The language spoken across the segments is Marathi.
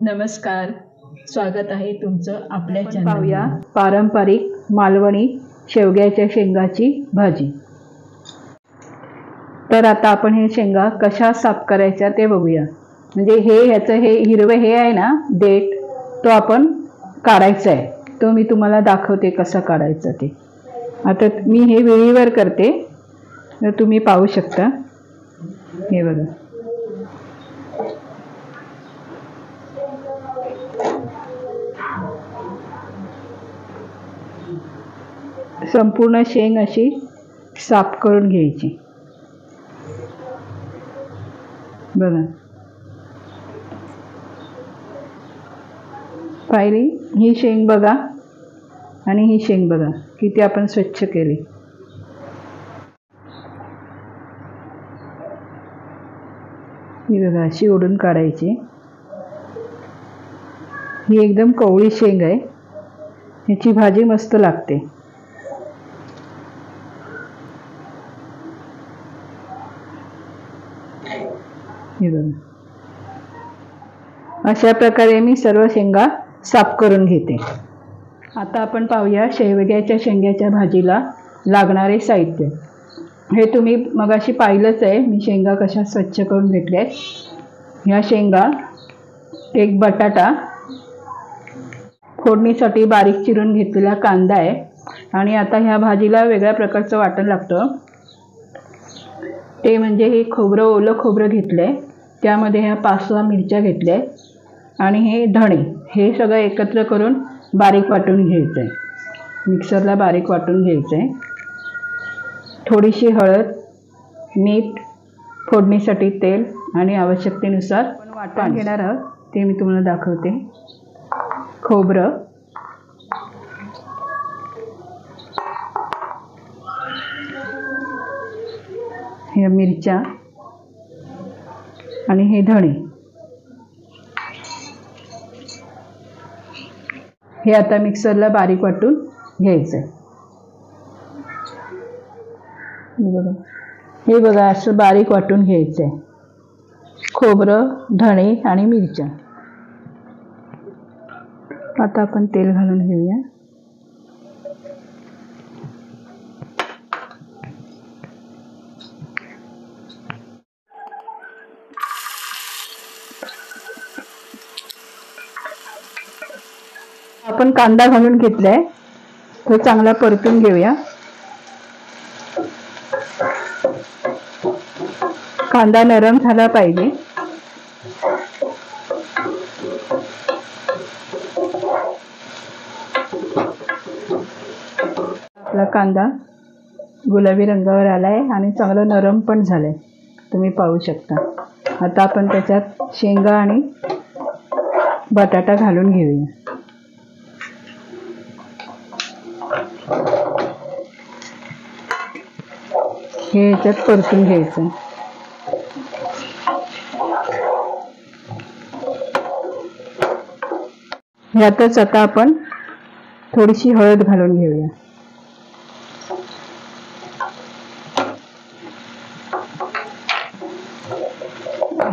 नमस्कार, स्वागत आहे तुमचं आपल्या आपण चॅनलवर. पाहूया पारंपरिक मालवणी शेवग्याच्या शेंगाची भाजी. तर आता आपण हे शेंगा कशा साफ करायच्या ते बघूया. म्हणजे ह्याचं हिरवं हे आहे ना देठ, तो आपण काढायचा आहे. तो मी तुम्हाला दाखवते कसं काढायचं ते. आता मी हे विळीवर करते, तर तुम्ही पाहू शकता. हे बघा, संपूर्ण शेंग अशी साफ करून घ्यायची. बघा, पाहिली ही शेंग बघा आणि ही शेंग बघा किती आपण स्वच्छ केली. ही बघा अशी ओढून काढायची. ही एकदम कवळी शेंग आहे, ह्याची भाजी मस्त लागते. हे बघा, अशा प्रकारे मी सर्व शेंगा साफ करून घेते. आता आपण पाहूया शेवग्याच्या शेंगाच्या भाजीला लागणारे साहित्य. हे तुम्ही मगाशी पाहिलंच आहे, मी शेंगा कशा स्वच्छ करून घेतल्या. ह्या शेंगा, एक बटाटा, फोडणीसाठी बारीक चिरून घेतलेला कांदा आहे. आणि आता ह्या भाजीला वेगळ्या प्रकारचं वाटण लागतं, ते म्हणजे हे खोबरं, ओलं खोबरं घेतलंय, त्यामध्ये ह्या 5-6 मिरच्या घेतल्या आणि हे धणे, हे सगळं एकत्र करून बारीक वाटून घ्यायचं आहे. मिक्सरला बारीक वाटून घ्यायचं आहे. थोडीशी हळद, मीठ, फोडणीसाठी तेल आणि आवश्यकतेनुसार वाटण घेणार आहोत, ते मी तुम्हाला दाखवते. खोबरं, ह्या मिरच्या आणि हे धणे, हे आता मिक्सरला बारीक वाटून घ्यायचं. हे बघा असं बारीक वाटून घ्यायचं आहे. खोबरं, धणे आणि मिरच्या. आता आपण तेल घालून घेऊया. आपण कांदा घालून घेतलाय, तो चांगला परतून घेऊया. कांदा नरम झाला पाहिजे. आपला कांदा गुलाबी रंगावर आलाय आणि चांगला नरम पण झालाय, तुम्ही पाहू शकता. आता आपण त्याच्यात शेंगा आणि बटाटा घालून घेऊया. हे याच्यात परतून घ्यायचं. ह्यातच आता आपण थोडीशी हळद घालून घेऊया.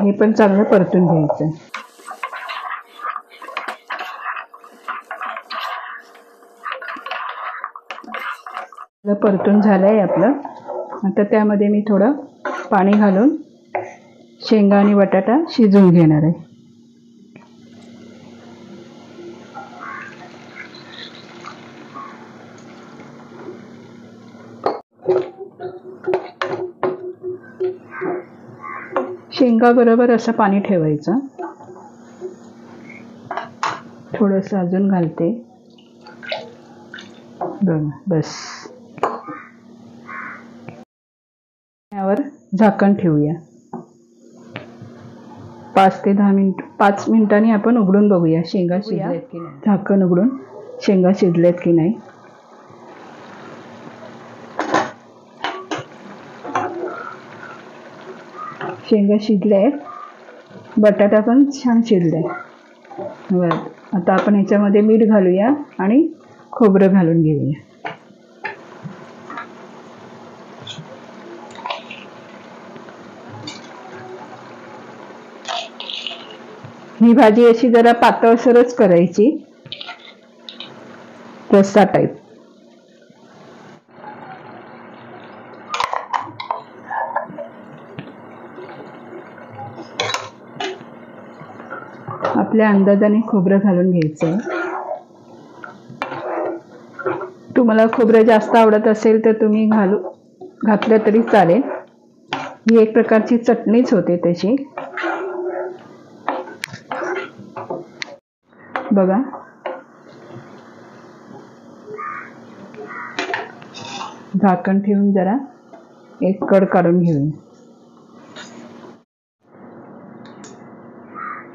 हे पण चांगलं परतून घ्यायचं. परतून झालंय आपलं. आता त्यामध्ये मी थोडं पाणी घालून शेंगा आणि बटाटा शिजवून घेणार आहे. शेंगा बरोबर असं पाणी ठेवायचं. थोडंसं अजून घालते. बस. यावर झाकण ठेवूया. 5 ते 10 मिनिट, 5 मिनिटांनी आपण उघडून बघूया शेंगा शिजल्यात की नाही. झाकण उघडून शेंगा शिजल्यात की नाही. शेंगा शिजल्यात, बटाटा पण छान शिजलाय. आता आपण ह्याच्यामध्ये मीठ घालूया आणि खोबरं घालून घेऊया. ही ही भाजी अशी जरा पातळसरच करायची, रस्सा टाईप. आपल्या अंदाजाने खोबरं घालून घ्यायचं. तुम्हाला खोबरं जास्त आवडत असेल तर तुम्ही घातलं तरी चालेल. ही एक प्रकारची चटणीच होते त्याची. बघा, झाकण ठेवून जरा एक कड काढून घेऊया.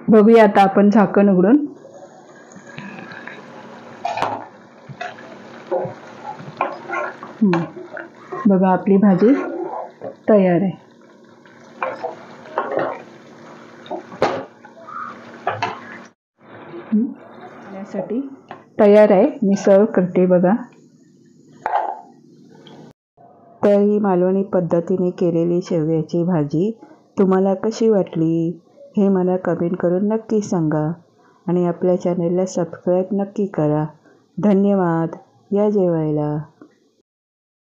बघूया आता आपण झाकण उघडून. बघा, आपली भाजी तयार आहे. खाण्यासाठी तयार आहे. मी सर्व करते बघा. तर ही मालवणी पद्धतीने केलेली शेवयाची भाजी तुम्हाला कशी वाटली हे मला कमेंट करून नक्की सांगा. आणि आपल्या चॅनलला सबस्क्राईब नक्की करा. धन्यवाद. या जेवायला.